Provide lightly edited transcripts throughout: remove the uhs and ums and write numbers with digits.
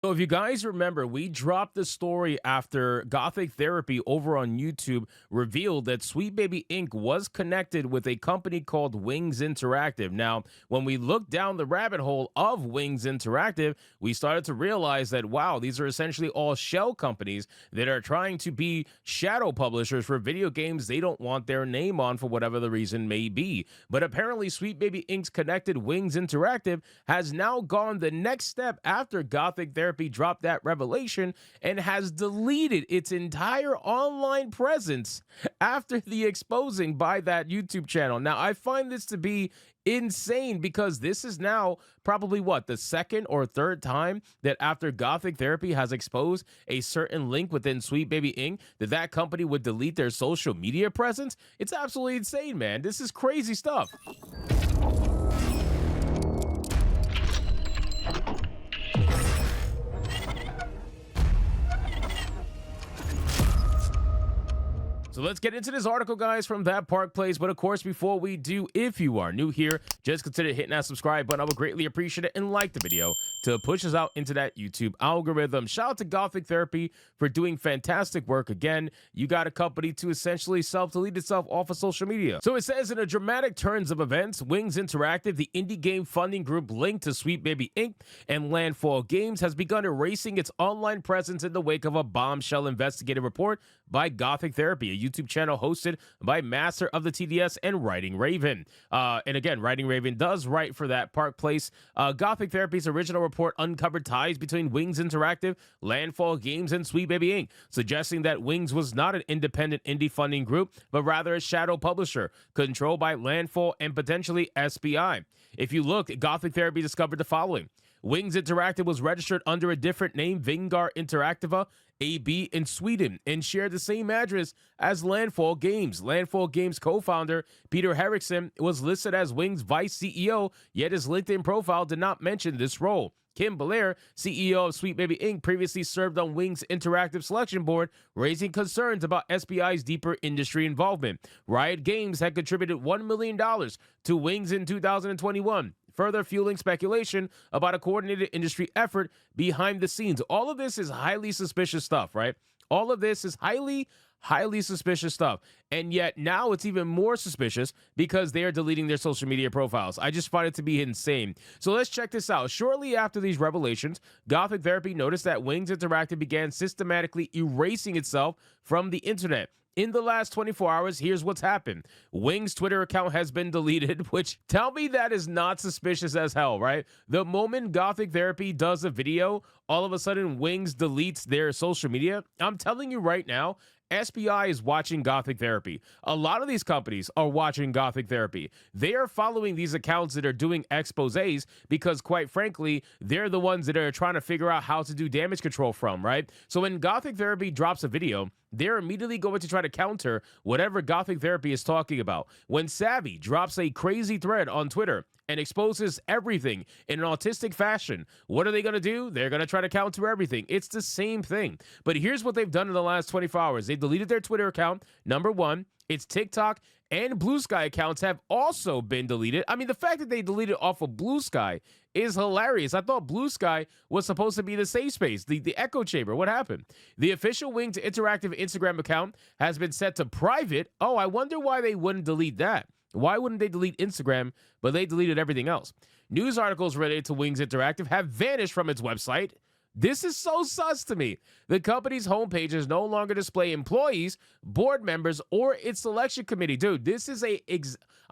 So if you guys remember, we dropped the story after Gothic Therapy over on YouTube revealed that Sweet Baby Inc. was connected with a company called Wings Interactive. Now, when we looked down the rabbit hole of Wings Interactive, we started to realize that, wow, these are essentially all shell companies that are trying to be shadow publishers for video games they don't want their name on for whatever the reason may be. But apparently, Sweet Baby Inc.'s connected Wings Interactive has now gone the next step after Gothic Therapy dropped that revelation and has deleted its entire online presence after the exposing by that YouTube channel. Now, I find this to be insane because this is now probably what, the second or third time that after Gothic Therapy has exposed a certain link within Sweet Baby Inc. that company would delete their social media presence. It's absolutely insane, man. This is crazy stuff. So let's get into this article, guys, from That Park Place. But of course, before we do, if you are new here, just consider hitting that subscribe button. I would greatly appreciate it, and like the video to push us out into that YouTube algorithm. Shout out to Gothic Therapy for doing fantastic work. Again, you got a company to essentially self-delete itself off of social media. So it says, in a dramatic turns of events, Wings Interactive, the indie game funding group linked to Sweet Baby Inc. and Landfall Games, has begun erasing its online presence in the wake of a bombshell investigative report by Gothic Therapy, a YouTube channel hosted by Master of the TDS and Writing Raven. And again, Writing Raven does write for That Park Place. Gothic Therapy's original report uncovered ties between Wings Interactive, Landfall Games, and Sweet Baby Inc., suggesting that Wings was not an independent indie funding group, but rather a shadow publisher controlled by Landfall and potentially SBI. If you look, Gothic Therapy discovered the following. Wings Interactive was registered under a different name, Vingar Interaktiva AB, in Sweden, and shared the same address as Landfall Games. Landfall Games co-founder Peter Henriksen was listed as Wings Vice CEO, yet his LinkedIn profile did not mention this role. Kim Belair, CEO of Sweet Baby Inc., previously served on Wings Interactive Selection Board, raising concerns about SBI's deeper industry involvement. Riot Games had contributed $1 million to Wings in 2021, further fueling speculation about a coordinated industry effort behind the scenes. All of this is highly suspicious stuff, right? All of this is highly suspicious stuff. And yet now it's even more suspicious because they are deleting their social media profiles. I just find it to be insane. So let's check this out. Shortly after these revelations, Gothic Therapy noticed that Wings Interactive began systematically erasing itself from the internet. In the last 24 hours, here's what's happened. Wings' Twitter account has been deleted, which, tell me that is not suspicious as hell, right? The moment Gothic Therapy does a video, all of a sudden Wings deletes their social media. I'm telling you right now, SBI is watching Gothic Therapy. A lot of these companies are watching Gothic Therapy. They are following these accounts that are doing exposés because, quite frankly, they're the ones that are trying to figure out how to do damage control from, right? So when Gothic Therapy drops a video, they're immediately going to try to counter whatever Gothic Therapy is talking about. When Savvy drops a crazy thread on Twitter and exposes everything in an autistic fashion, what are they going to do? They're going to try to counter everything. It's the same thing. But here's what they've done in the last 24 hours. They deleted their Twitter account. Number one, its TikTok and Blue Sky accounts have also been deleted. I mean, the fact that they deleted off of Blue Sky is hilarious. I thought Blue Sky was supposed to be the safe space, the echo chamber. What happened? The official Wings Interactive Instagram account has been set to private. Oh, I wonder why they wouldn't delete that. Why wouldn't they delete Instagram, but they deleted everything else? News articles related to Wings Interactive have vanished from its website. This is so sus to me. The company's homepage is no longer display employees, board members, or its selection committee. Dude, this is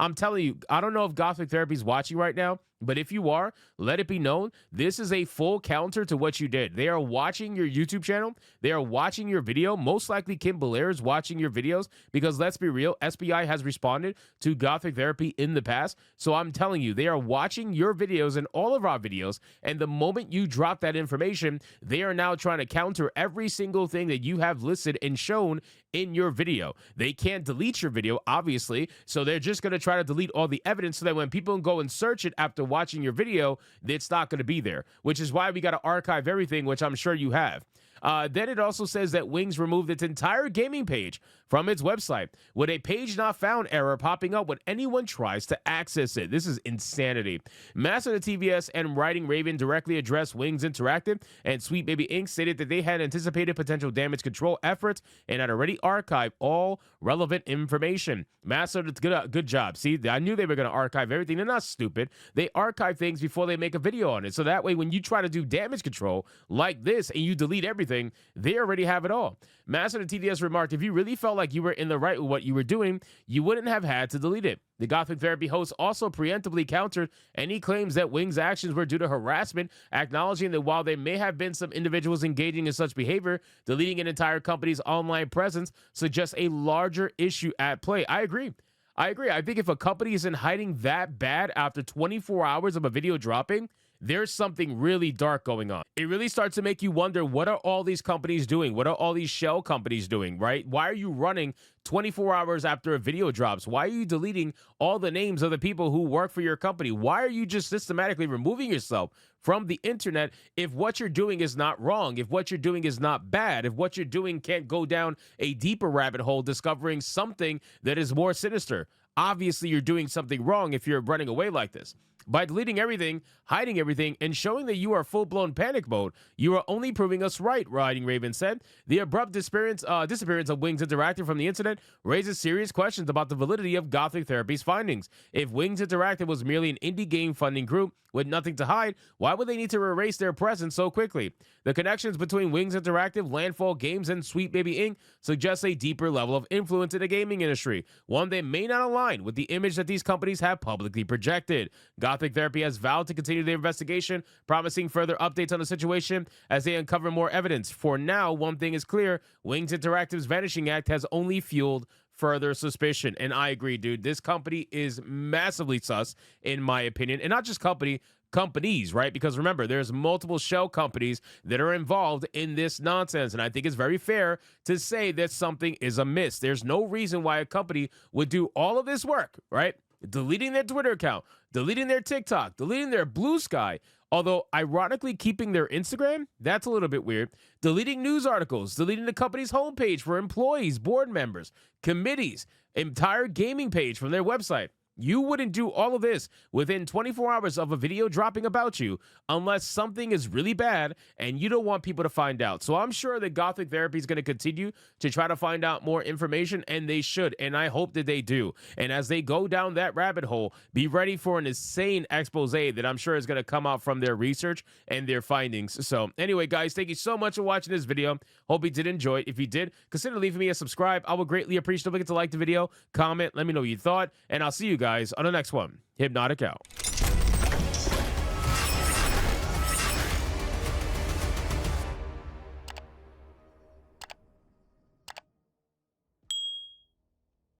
I'm telling you, I don't know if Gothic Therapy is watching right now, but if you are, let it be known, this is a full counter to what you did. They are watching your YouTube channel. They are watching your video. Most likely Kim Belair is watching your videos because, let's be real, SBI has responded to Gothic Therapy in the past. So I'm telling you, they are watching your videos and all of our videos. And the moment you drop that information, they are now trying to counter every single thing that you have listed and shown in your video. They can't delete your video, obviously. So they're just going to try to delete all the evidence so that when people go and search it after watching your video, it's not going to be there, which is why we got to archive everything, which I'm sure you have. Then it also says that Wings removed its entire gaming page from its website, with a page not found error popping up when anyone tries to access it. This is insanity. Master of the TVS and Writing Raven directly addressed Wings Interactive, and Sweet Baby Inc. stated that they had anticipated potential damage control efforts and had already archived all relevant information. Master, good job. See, I knew they were going to archive everything. They're not stupid. They archive things before they make a video on it. So that way, when you try to do damage control like this and you delete everything, they already have it all. Master of the TDS remarked, if you really felt like you were in the right with what you were doing, you wouldn't have had to delete it. The Gothic Therapy host also preemptively countered any claims that Wing's actions were due to harassment, acknowledging that while there may have been some individuals engaging in such behavior, deleting an entire company's online presence suggests a larger issue at play. I agree. I think if a company isn't hiding that bad after 24 hours of a video dropping, there's something really dark going on. It really starts to make you wonder, what are all these companies doing? What are all these shell companies doing, right? Why are you running 24 hours after a video drops? Why are you deleting all the names of the people who work for your company? Why are you just systematically removing yourself from the internet if what you're doing is not wrong, if what you're doing is not bad, if what you're doing can't go down a deeper rabbit hole discovering something that is more sinister? Obviously, you're doing something wrong if you're running away like this. By deleting everything, hiding everything, and showing that you are full-blown panic mode, you are only proving us right, Writing Raven said. The abrupt disappearance of Wings Interactive from the internet raises serious questions about the validity of Gothic Therapy's findings. If Wings Interactive was merely an indie game funding group with nothing to hide, why would they need to erase their presence so quickly? The connections between Wings Interactive, Landfall Games, and Sweet Baby Inc. suggest a deeper level of influence in the gaming industry, one that may not align with the image that these companies have publicly projected. Gothic Therapy has vowed to continue their investigation, promising further updates on the situation as they uncover more evidence. For now, one thing is clear: Wings Interactive's Vanishing Act has only fueled further suspicion. And I agree, dude. This company is massively sus, in my opinion. And not just companies, right? Because remember, there's multiple shell companies that are involved in this nonsense. And I think it's very fair to say that something is amiss. There's no reason why a company would do all of this work, right? Deleting their Twitter account, deleting their TikTok, deleting their Blue Sky, although ironically keeping their Instagram, that's a little bit weird. Deleting news articles, deleting the company's homepage for employees, board members, committees, entire gaming page from their website. You wouldn't do all of this within 24 hours of a video dropping about you unless something is really bad and you don't want people to find out. So I'm sure that Gothic Therapy is going to continue to try to find out more information, and they should, and I hope that they do. And as they go down that rabbit hole, be ready for an insane expose that I'm sure is going to come out from their research and their findings. So anyway, guys, thank you so much for watching this video. Hope you did enjoy it. If you did, consider leaving me a subscribe. I would greatly appreciate it. Don't forget to like the video, comment, let me know what you thought, and I'll see you guys on the next one. Hypnotic out.